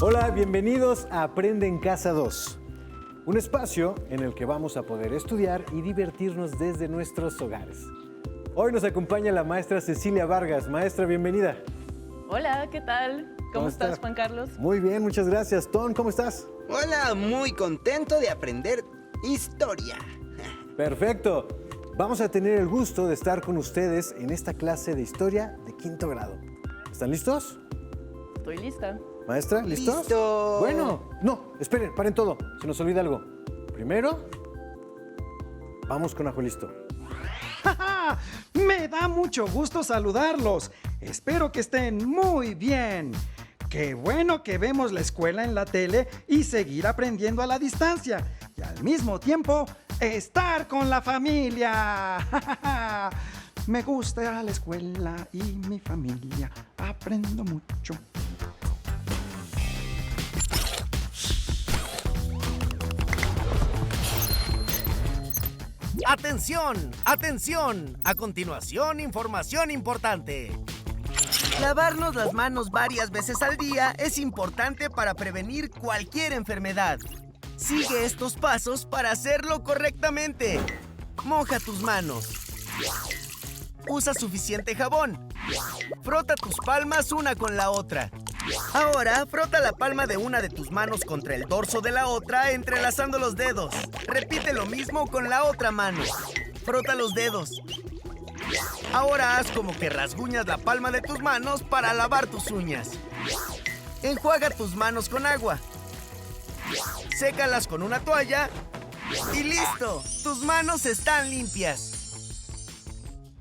Hola, bienvenidos a Aprende en Casa 2, un espacio en el que vamos a poder estudiar y divertirnos desde nuestros hogares. Hoy nos acompaña la maestra Cecilia Vargas. Maestra, bienvenida. Hola, ¿qué tal? ¿Cómo estás, Juan Carlos? Muy bien, muchas gracias. Ton, ¿cómo estás? Hola, muy contento de aprender historia. Perfecto. Vamos a tener el gusto de estar con ustedes en esta clase de historia de quinto grado. ¿Están listos? Estoy lista. Maestra, ¿listos? ¡Listo! Bueno, no, esperen, paren todo. Se nos olvida algo. Primero, vamos con Ajo Listo. Me da mucho gusto saludarlos. Espero que estén muy bien. Qué bueno que vemos la escuela en la tele y seguir aprendiendo a la distancia. Y al mismo tiempo, estar con la familia. Me gusta la escuela y mi familia. Aprendo mucho. ¡Atención! ¡Atención! A continuación, información importante. Lavarnos las manos varias veces al día es importante para prevenir cualquier enfermedad. Sigue estos pasos para hacerlo correctamente. Moja tus manos. Usa suficiente jabón. Frota tus palmas una con la otra. Ahora, frota la palma de una de tus manos contra el dorso de la otra, entrelazando los dedos. Repite lo mismo con la otra mano. Frota los dedos. Ahora haz como que rasguñas la palma de tus manos para lavar tus uñas. Enjuaga tus manos con agua. Sécalas con una toalla. ¡Y listo! ¡Tus manos están limpias!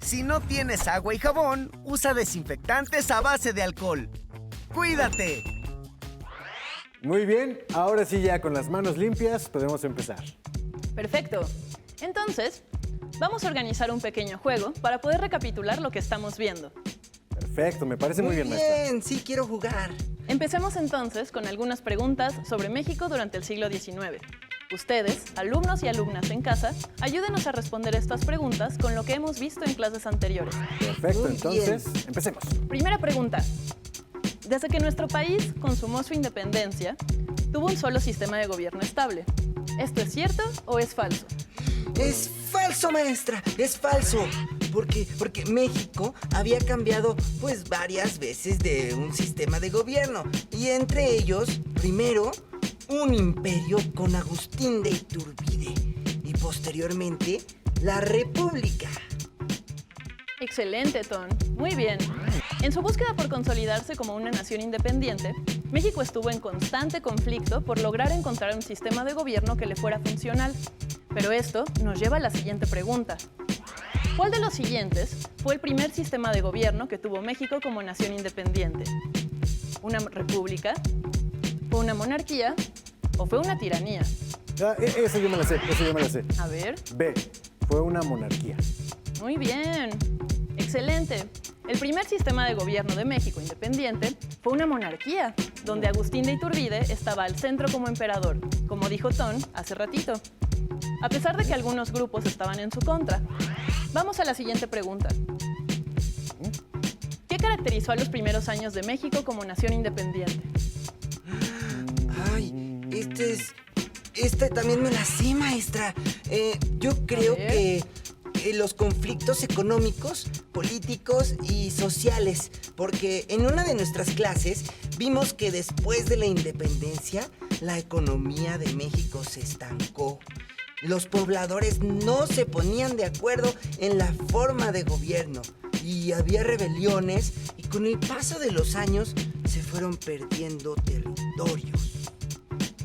Si no tienes agua y jabón, usa desinfectantes a base de alcohol. ¡Cuídate! Muy bien, ahora sí ya con las manos limpias podemos empezar. Perfecto. Entonces, vamos a organizar un pequeño juego para poder recapitular lo que estamos viendo. Perfecto, me parece muy bien, maestra. Bien, sí quiero jugar. Empecemos entonces con algunas preguntas sobre México durante el siglo XIX. Ustedes, alumnos y alumnas en casa, ayúdenos a responder estas preguntas con lo que hemos visto en clases anteriores. Perfecto, Muy entonces empecemos. Primera pregunta. Desde que nuestro país consumó su independencia, tuvo un solo sistema de gobierno estable. ¿Esto es cierto o es falso? Es falso, maestra, es falso. Porque México había cambiado pues varias veces de un sistema de gobierno. Y entre ellos, primero, un imperio con Agustín de Iturbide. Y posteriormente, la República. Excelente, Ton. Muy bien. En su búsqueda por consolidarse como una nación independiente, México estuvo en constante conflicto por lograr encontrar un sistema de gobierno que le fuera funcional. Pero esto nos lleva a la siguiente pregunta. ¿Cuál de los siguientes fue el primer sistema de gobierno que tuvo México como nación independiente? ¿Una república? ¿Fue una monarquía? ¿O fue una tiranía? Eso yo me la sé, A ver. B, fue una monarquía. Muy bien. Excelente. El primer sistema de gobierno de México independiente fue una monarquía, donde Agustín de Iturbide estaba al centro como emperador, como dijo Ton hace ratito. A pesar de que algunos grupos estaban en su contra. Vamos a la siguiente pregunta. ¿Qué caracterizó a los primeros años de México como nación independiente? Ay, esta también me la sé, maestra. Yo creo que los conflictos económicos, políticos y sociales, porque en una de nuestras clases vimos que después de la independencia, la economía de México se estancó. Los pobladores no se ponían de acuerdo en la forma de gobierno y había rebeliones y con el paso de los años se fueron perdiendo territorios.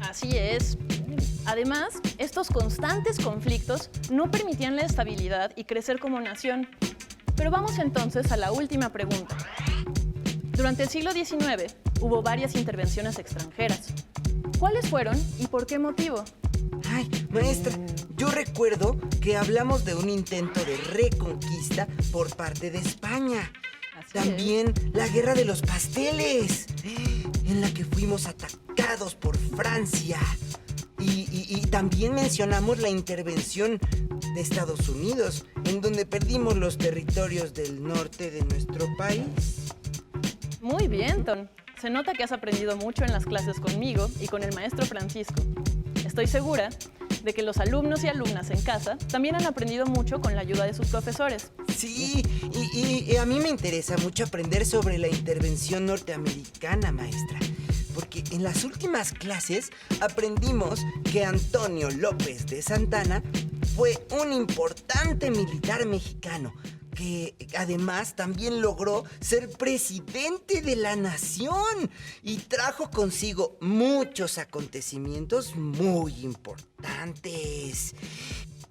Así es. Además, estos constantes conflictos no permitían la estabilidad y crecer como nación. Pero vamos entonces a la última pregunta. Durante el siglo XIX hubo varias intervenciones extranjeras. ¿Cuáles fueron y por qué motivo? Ay, maestra, yo recuerdo que hablamos de un intento de reconquista por parte de España. Así También la guerra de los pasteles, en la que fuimos atacados por Francia. Y también mencionamos la intervención de Estados Unidos, en donde perdimos los territorios del norte de nuestro país. Muy bien, Ton. se nota que has aprendido mucho en las clases conmigo y con el maestro Francisco. Estoy segura de que los alumnos y alumnas en casa también han aprendido mucho con la ayuda de sus profesores. Sí, y a mí me interesa mucho aprender sobre la intervención norteamericana, maestra. Porque en las últimas clases aprendimos que Antonio López de Santana fue un importante militar mexicano que además también logró ser presidente de la nación y trajo consigo muchos acontecimientos muy importantes.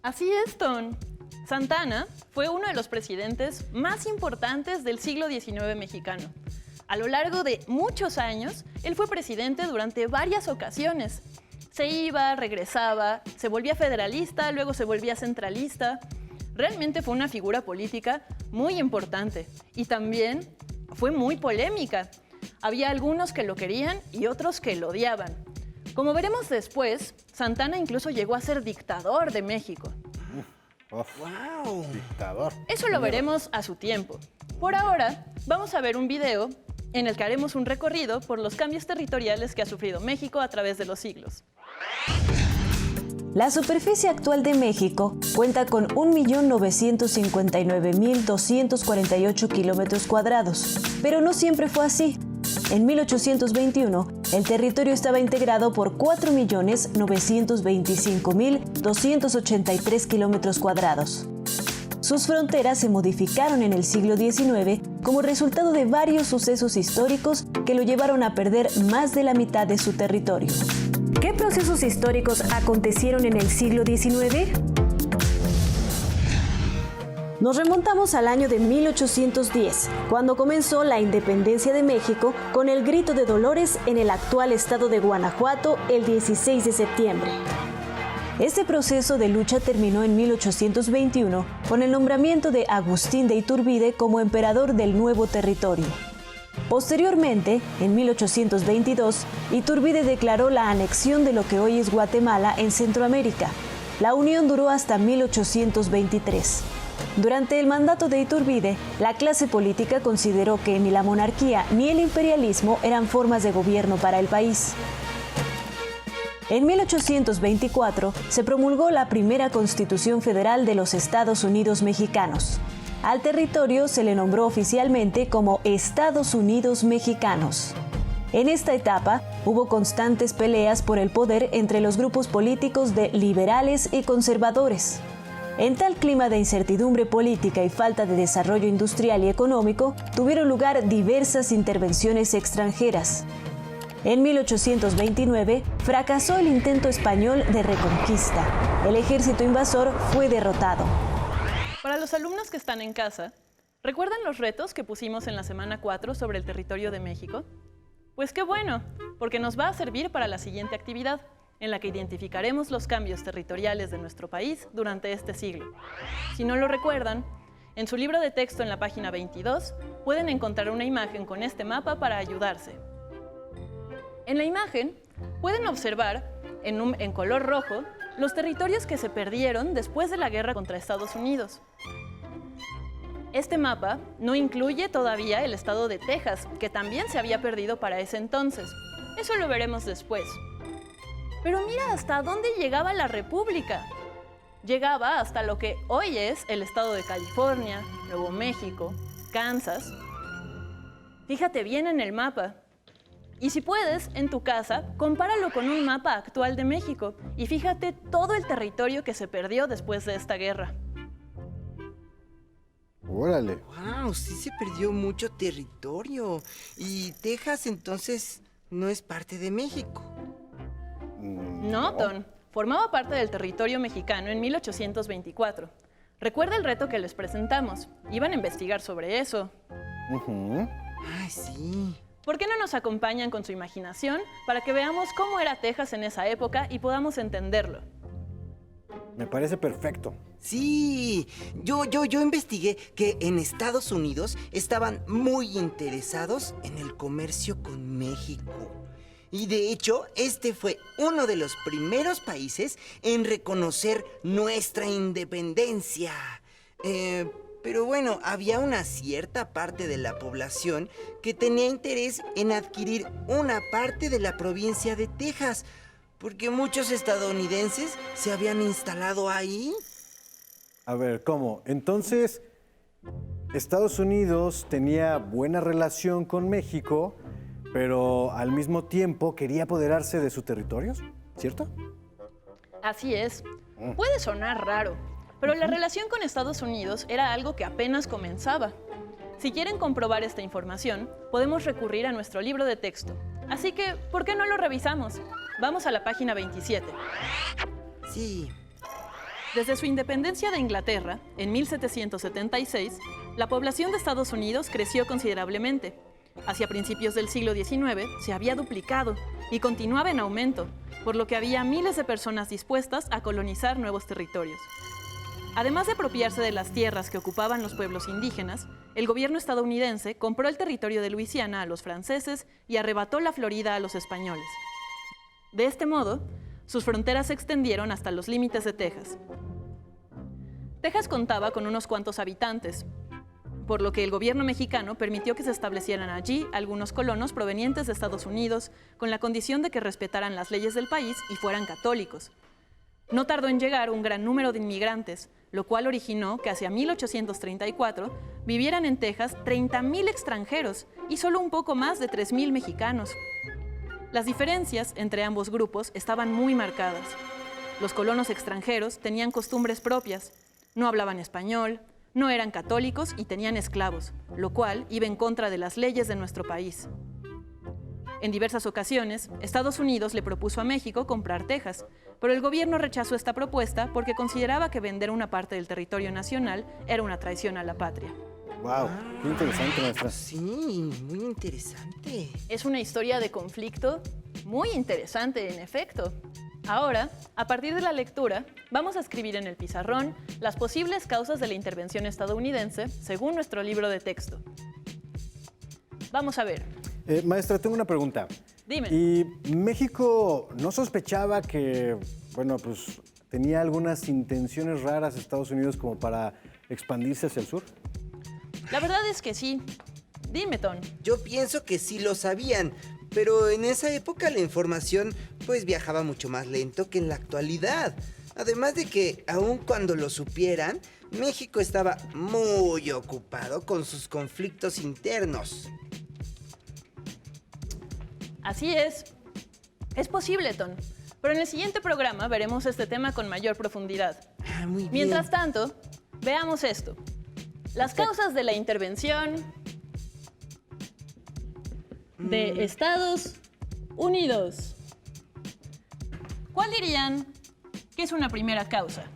Así es, Ton. Santana fue uno de los presidentes más importantes del siglo XIX mexicano. A lo largo de muchos años, él fue presidente durante varias ocasiones. Se iba, regresaba, se volvía federalista, luego se volvía centralista. Realmente fue una figura política muy importante y también fue muy polémica. Había algunos que lo querían y otros que lo odiaban. Como veremos después, Santana incluso llegó a ser dictador de México. ¡Wow! Dictador. Eso lo veremos a su tiempo. Por ahora, vamos a ver un video en el que haremos un recorrido por los cambios territoriales que ha sufrido México a través de los siglos. La superficie actual de México cuenta con 1.959.248 kilómetros cuadrados, pero no siempre fue así. En 1821, el territorio estaba integrado por 4.925.283 kilómetros cuadrados. Sus fronteras se modificaron en el siglo XIX como resultado de varios sucesos históricos que lo llevaron a perder más de la mitad de su territorio. ¿Qué procesos históricos acontecieron en el siglo XIX? Nos remontamos al año de 1810, cuando comenzó la independencia de México con el Grito de Dolores en el actual estado de Guanajuato el 16 de septiembre. Este proceso de lucha terminó en 1821 con el nombramiento de Agustín de Iturbide como emperador del nuevo territorio. Posteriormente, en 1822, Iturbide declaró la anexión de lo que hoy es Guatemala en Centroamérica. La unión duró hasta 1823. Durante el mandato de Iturbide, la clase política consideró que ni la monarquía ni el imperialismo eran formas de gobierno para el país. En 1824 se promulgó la primera Constitución Federal de los Estados Unidos Mexicanos. Al territorio se le nombró oficialmente como Estados Unidos Mexicanos. En esta etapa hubo constantes peleas por el poder entre los grupos políticos de liberales y conservadores. En tal clima de incertidumbre política y falta de desarrollo industrial y económico, tuvieron lugar diversas intervenciones extranjeras. En 1829 fracasó el intento español de reconquista. El ejército invasor fue derrotado. Para los alumnos que están en casa, ¿recuerdan los retos que pusimos en la semana 4 sobre el territorio de México? Pues qué bueno, porque nos va a servir para la siguiente actividad, en la que identificaremos los cambios territoriales de nuestro país durante este siglo. Si no lo recuerdan, en su libro de texto en la página 22 pueden encontrar una imagen con este mapa para ayudarse. En la imagen pueden observar en color rojo los territorios que se perdieron después de la guerra contra Estados Unidos. Este mapa no incluye todavía el estado de Texas, que también se había perdido para ese entonces. Eso lo veremos después. Pero mira hasta dónde llegaba la República. Llegaba hasta lo que hoy es el estado de California, Nuevo México, Kansas. Fíjate bien en el mapa. Y si puedes, en tu casa, compáralo con un mapa actual de México y fíjate todo el territorio que se perdió después de esta guerra. Órale. ¡Wow! Sí se perdió mucho territorio. Y Texas entonces no es parte de México. No, Ton. Formaba parte del territorio mexicano en 1824. Recuerda el reto que les presentamos. Iban a investigar sobre eso. ¡Ay, sí! ¿Por qué no nos acompañan con su imaginación para que veamos cómo era Texas en esa época y podamos entenderlo? Me parece perfecto. Sí, yo investigué que en Estados Unidos estaban muy interesados en el comercio con México. Y de hecho, este fue uno de los primeros países en reconocer nuestra independencia. Pero bueno, había una cierta parte de la población que tenía interés en adquirir una parte de la provincia de Texas, porque muchos estadounidenses se habían instalado ahí. A ver, ¿cómo? Entonces, Estados Unidos tenía buena relación con México, pero al mismo tiempo quería apoderarse de sus territorios, ¿cierto? Así es. Puede sonar raro, pero la relación con Estados Unidos era algo que apenas comenzaba. Si quieren comprobar esta información, podemos recurrir a nuestro libro de texto. Así que, ¿por qué no lo revisamos? Vamos a la página 27. Sí. Desde su independencia de Inglaterra, en 1776, la población de Estados Unidos creció considerablemente. Hacia principios del siglo XIX se había duplicado y continuaba en aumento, por lo que había miles de personas dispuestas a colonizar nuevos territorios. Además de apropiarse de las tierras que ocupaban los pueblos indígenas, el gobierno estadounidense compró el territorio de Luisiana a los franceses y arrebató la Florida a los españoles. De este modo, sus fronteras se extendieron hasta los límites de Texas. Texas contaba con unos cuantos habitantes, por lo que el gobierno mexicano permitió que se establecieran allí algunos colonos provenientes de Estados Unidos, con la condición de que respetaran las leyes del país y fueran católicos. No tardó en llegar un gran número de inmigrantes, lo cual originó que hacia 1834 vivieran en Texas 30,000 extranjeros y solo un poco más de 3,000 mexicanos. Las diferencias entre ambos grupos estaban muy marcadas. Los colonos extranjeros tenían costumbres propias, no hablaban español, no eran católicos y tenían esclavos, lo cual iba en contra de las leyes de nuestro país. En diversas ocasiones, Estados Unidos le propuso a México comprar Texas, pero el gobierno rechazó esta propuesta porque consideraba que vender una parte del territorio nacional era una traición a la patria. ¡Wow! ¡Qué interesante, maestra! Sí, muy interesante. Es una historia de conflicto muy interesante, en efecto. Ahora, a partir de la lectura, vamos a escribir en el pizarrón las posibles causas de la intervención estadounidense según nuestro libro de texto. Vamos a ver. Maestra, tengo una pregunta. Dime. ¿Y México no sospechaba que, bueno, pues tenía algunas intenciones raras Estados Unidos como para expandirse hacia el sur? La verdad es que sí. Dime, Ton. Yo pienso que sí lo sabían, pero en esa época la información pues viajaba mucho más lento que en la actualidad. Además de que, aun cuando lo supieran, México estaba muy ocupado con sus conflictos internos. Así es. Es posible, Ton. Pero en el siguiente programa veremos este tema con mayor profundidad. Muy bien. Mientras tanto, veamos esto. Las causas de la intervención de Estados Unidos. ¿Cuál dirían que es una primera causa?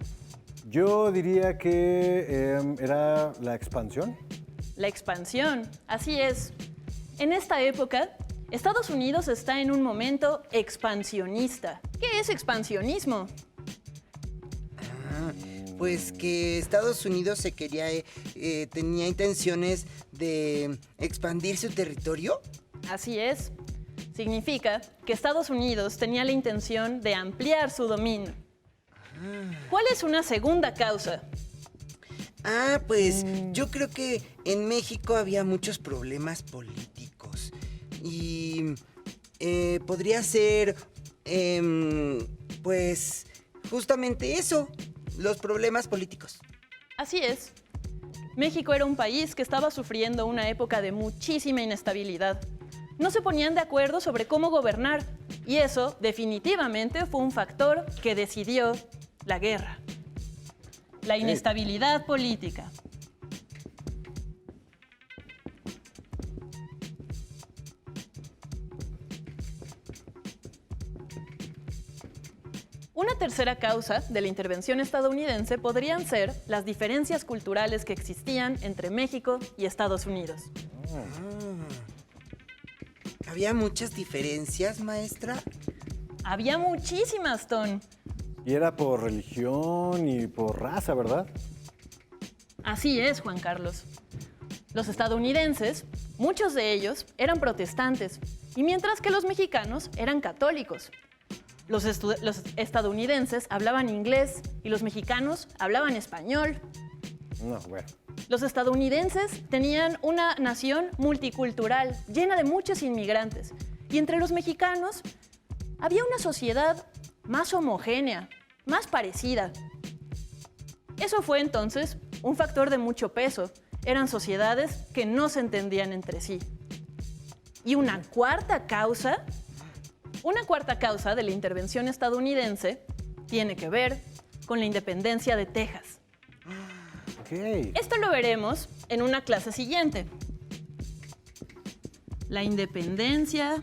Yo diría que era la expansión. La expansión, así es. En esta época, Estados Unidos está en un momento expansionista. ¿Qué es expansionismo? Pues que Estados Unidos tenía intenciones de expandir su territorio. Así es. Significa que Estados Unidos tenía la intención de ampliar su dominio. ¿Cuál es una segunda causa? Pues yo creo que en México había muchos problemas políticos. Y podría ser, pues, justamente eso, los problemas políticos. Así es. México era un país que estaba sufriendo una época de muchísima inestabilidad. No se ponían de acuerdo sobre cómo gobernar, y eso definitivamente fue un factor que decidió la guerra. La inestabilidad política. Una tercera causa de la intervención estadounidense podrían ser las diferencias culturales que existían entre México y Estados Unidos. ¿Había muchas diferencias, maestra? Había muchísimas, Ton. Y era por religión y por raza, ¿verdad? Así es, Juan Carlos. Los estadounidenses, muchos de ellos, eran protestantes, y mientras que los mexicanos eran católicos. Los estadounidenses hablaban inglés y los mexicanos hablaban español. No, bueno. Los estadounidenses tenían una nación multicultural, llena de muchos inmigrantes. Y entre los mexicanos había una sociedad más homogénea, más parecida. Eso fue entonces un factor de mucho peso. Eran sociedades que no se entendían entre sí. Y una cuarta causa de la intervención estadounidense tiene que ver con la independencia de Texas. Okay. Esto lo veremos en una clase siguiente. La independencia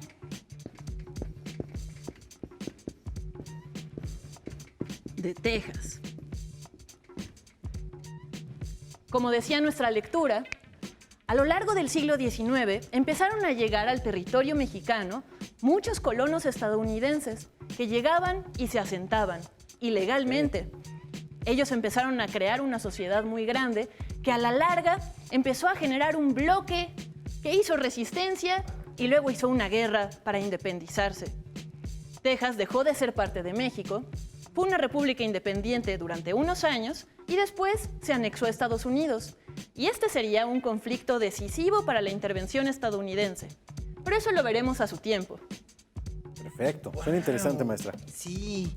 de Texas. Como decía nuestra lectura, a lo largo del siglo XIX empezaron a llegar al territorio mexicano muchos colonos estadounidenses que llegaban y se asentaban ilegalmente. Ellos empezaron a crear una sociedad muy grande que a la larga empezó a generar un bloque que hizo resistencia y luego hizo una guerra para independizarse. Texas dejó de ser parte de México, fue una república independiente durante unos años y después se anexó a Estados Unidos. Y este sería un conflicto decisivo para la intervención estadounidense. Pero eso lo veremos a su tiempo. Perfecto. Suena interesante, maestra. Sí.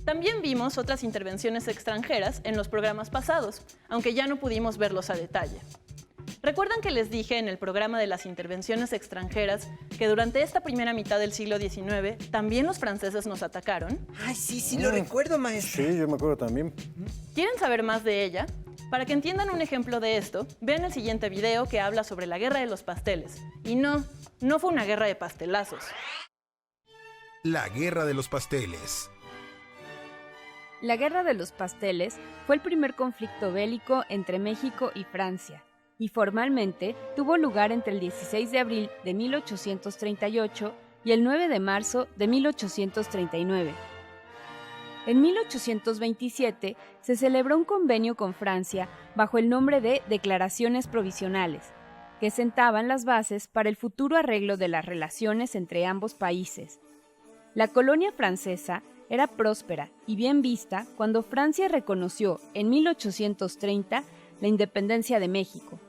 También vimos otras intervenciones extranjeras en los programas pasados, aunque ya no pudimos verlos a detalle. ¿Recuerdan que les dije en el programa de las intervenciones extranjeras que durante esta primera mitad del siglo XIX también los franceses nos atacaron? Ay, sí, lo recuerdo, maestra. Sí, yo me acuerdo también. ¿Quieren saber más de ella? Para que entiendan un ejemplo de esto, vean el siguiente video que habla sobre la guerra de los pasteles. Y no fue una guerra de pastelazos. La guerra de los pasteles. La Guerra de los Pasteles fue el primer conflicto bélico entre México y Francia, y formalmente tuvo lugar entre el 16 de abril de 1838 y el 9 de marzo de 1839. En 1827 se celebró un convenio con Francia bajo el nombre de Declaraciones Provisionales, que sentaban las bases para el futuro arreglo de las relaciones entre ambos países. La colonia francesa era próspera y bien vista cuando Francia reconoció en 1830 la independencia de México.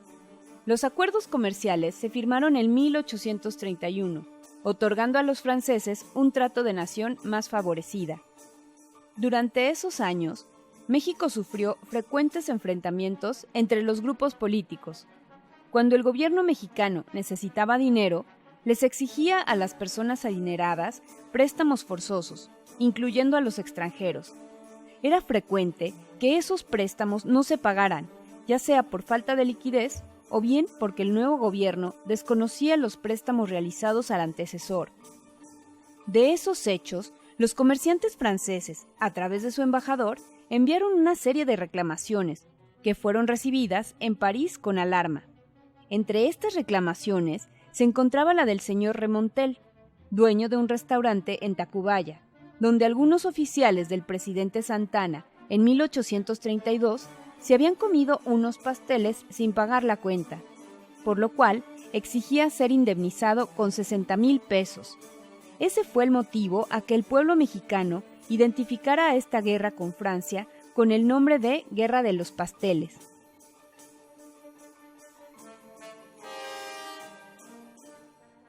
Los acuerdos comerciales se firmaron en 1831, otorgando a los franceses un trato de nación más favorecida. Durante esos años, México sufrió frecuentes enfrentamientos entre los grupos políticos. Cuando el gobierno mexicano necesitaba dinero, les exigía a las personas adineradas préstamos forzosos, incluyendo a los extranjeros. Era frecuente que esos préstamos no se pagaran, ya sea por falta de liquidez o bien porque el nuevo gobierno desconocía los préstamos realizados al antecesor. De esos hechos, los comerciantes franceses, a través de su embajador, enviaron una serie de reclamaciones, que fueron recibidas en París con alarma. Entre estas reclamaciones se encontraba la del señor Remontel, dueño de un restaurante en Tacubaya, donde algunos oficiales del presidente Santana, en 1832, se habían comido unos pasteles sin pagar la cuenta, por lo cual exigía ser indemnizado con 60,000 pesos. Ese fue el motivo a que el pueblo mexicano identificara a esta guerra con Francia con el nombre de Guerra de los Pasteles.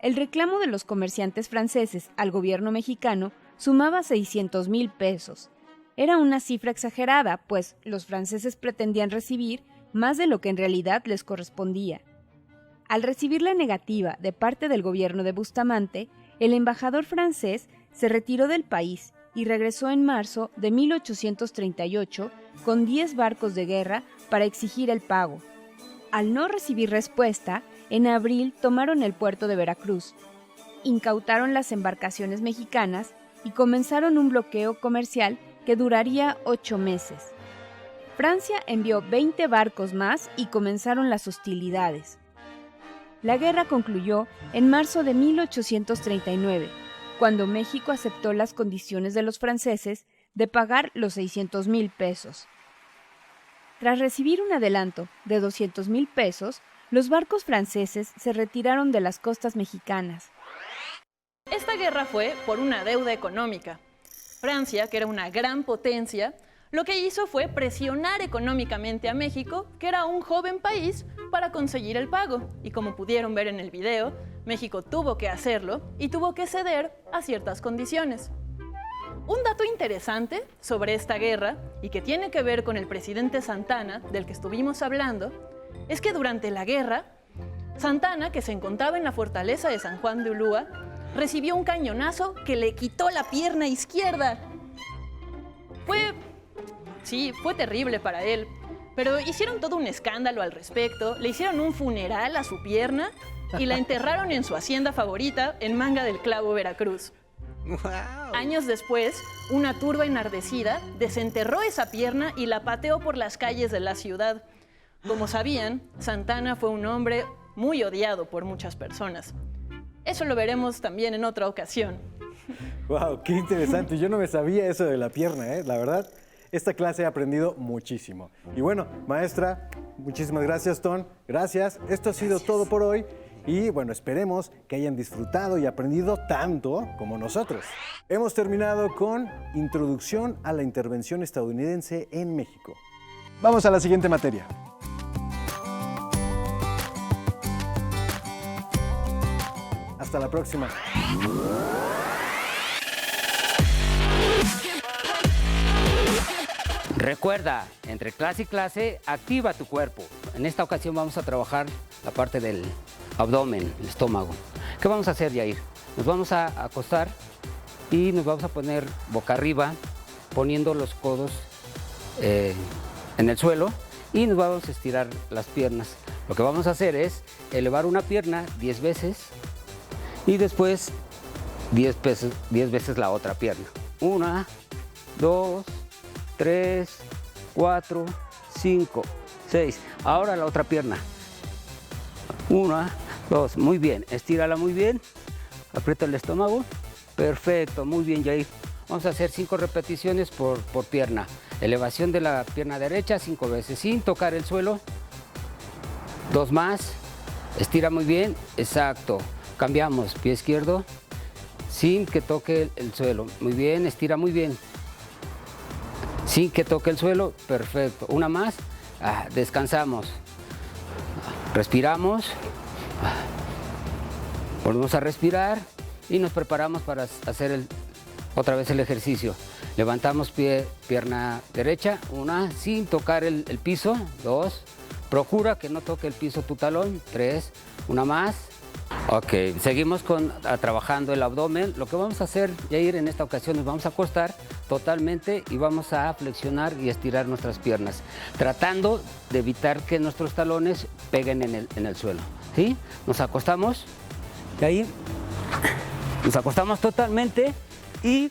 El reclamo de los comerciantes franceses al gobierno mexicano sumaba 600,000 pesos. Era una cifra exagerada, pues los franceses pretendían recibir más de lo que en realidad les correspondía. Al recibir la negativa de parte del gobierno de Bustamante, el embajador francés se retiró del país y regresó en marzo de 1838 con 10 barcos de guerra para exigir el pago. Al no recibir respuesta, en abril tomaron el puerto de Veracruz, incautaron las embarcaciones mexicanas y comenzaron un bloqueo comercial que duraría 8 meses. Francia envió 20 barcos más y comenzaron las hostilidades. La guerra concluyó en marzo de 1839, cuando México aceptó las condiciones de los franceses de pagar los 600,000 pesos. Tras recibir un adelanto de 200,000 pesos, los barcos franceses se retiraron de las costas mexicanas. Esta guerra fue por una deuda económica. Francia, que era una gran potencia, Lo que hizo fue presionar económicamente a México, que era un joven país, para conseguir el pago. Y como pudieron ver en el video, México tuvo que hacerlo y tuvo que ceder a ciertas condiciones. Un dato interesante sobre esta guerra, y que tiene que ver con el presidente Santana, del que estuvimos hablando, es que durante la guerra, Santana, que se encontraba en la fortaleza de San Juan de Ulúa, recibió un cañonazo que le quitó la pierna izquierda. Fue terrible para él, pero hicieron todo un escándalo al respecto, le hicieron un funeral a su pierna y la enterraron en su hacienda favorita, en Manga del Clavo, Veracruz. ¡Wow! Años después, una turba enardecida desenterró esa pierna y la pateó por las calles de la ciudad. Como sabían, Santana fue un hombre muy odiado por muchas personas. Eso lo veremos también en otra ocasión. ¡Wow! ¡Qué interesante! Yo no me sabía eso de la pierna, ¿eh? La verdad, esta clase he aprendido muchísimo. Y bueno, maestra, muchísimas gracias, Ton. Gracias. Esto ha sido todo por hoy. Y bueno, esperemos que hayan disfrutado y aprendido tanto como nosotros. Hemos terminado con Introducción a la Intervención Estadounidense en México. Vamos a la siguiente materia. Hasta la próxima. Recuerda, entre clase y clase, activa tu cuerpo. En esta ocasión vamos a trabajar la parte del abdomen, el estómago. ¿Qué vamos a hacer, Yair? Nos vamos a acostar y nos vamos a poner boca arriba, poniendo los codos en el suelo y nos vamos a estirar las piernas. Lo que vamos a hacer es elevar una pierna 10 veces y después 10 veces la otra pierna. 1, 2, 3, 4, 5, 6. Ahora la otra pierna. 1, 2. Muy bien. Estírala muy bien. Aprieta el estómago. Perfecto. Muy bien, Yair. Vamos a hacer 5 repeticiones por pierna. Elevación de la pierna derecha 5 veces sin tocar el suelo. 2 más. Estira muy bien. Exacto. Cambiamos. Pie izquierdo sin que toque el suelo. Muy bien. Estira muy bien. Sin que toque el suelo, perfecto. Una más, descansamos. Respiramos. Volvemos a respirar y nos preparamos para hacer otra vez el ejercicio. Levantamos pierna derecha, 1, sin tocar el piso, 2. Procura que no toque el piso tu talón, 3. Una más. Ok, seguimos trabajando el abdomen. Lo que vamos a hacer, Yair, en esta ocasión nos vamos a acostar totalmente y vamos a flexionar y estirar nuestras piernas, tratando de evitar que nuestros talones peguen en el suelo. ¿Sí? Nos acostamos, Yair, nos acostamos totalmente y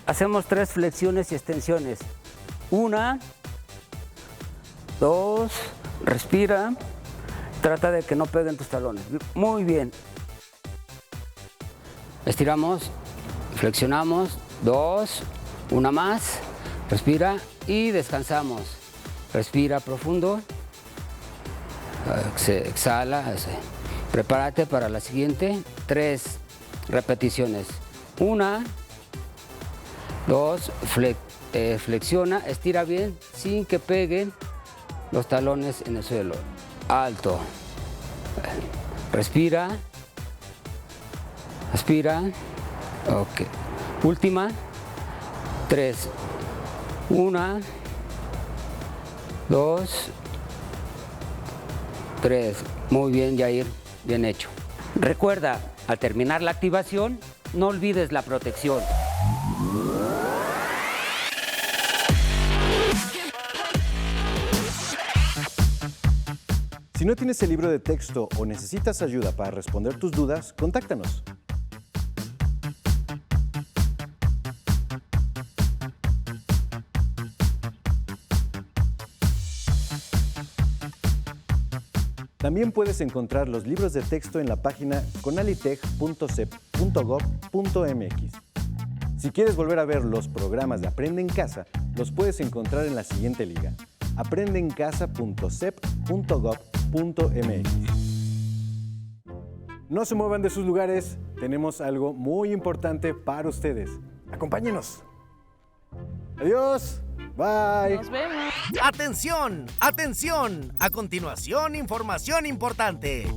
hacemos 3 flexiones y extensiones. 1, 2, respira. Trata de que no peguen tus talones. Muy bien. Estiramos, flexionamos, 2, una más. Respira y descansamos. Respira profundo. Exhala. Prepárate para la siguiente. 3 repeticiones. 1, 2, flexiona, estira bien sin que peguen los talones en el suelo. Alto. Respira. Aspira. Ok. Última. 3. 1, 2, 3. Muy bien, Yair. Bien hecho. Recuerda, al terminar la activación, no olvides la protección. Si no tienes el libro de texto o necesitas ayuda para responder tus dudas, contáctanos. También puedes encontrar los libros de texto en la página conalitech.cep.gov.mx. Si quieres volver a ver los programas de Aprende en Casa, los puedes encontrar en la siguiente liga: aprendeencasa.cep.gov.mx. No se muevan de sus lugares, tenemos algo muy importante para ustedes. Acompáñenos. Adiós. Bye. Nos vemos. ¡Atención! ¡Atención! A continuación, información importante.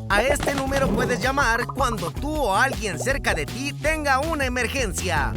A este número puedes llamar cuando tú o alguien cerca de ti tenga una emergencia.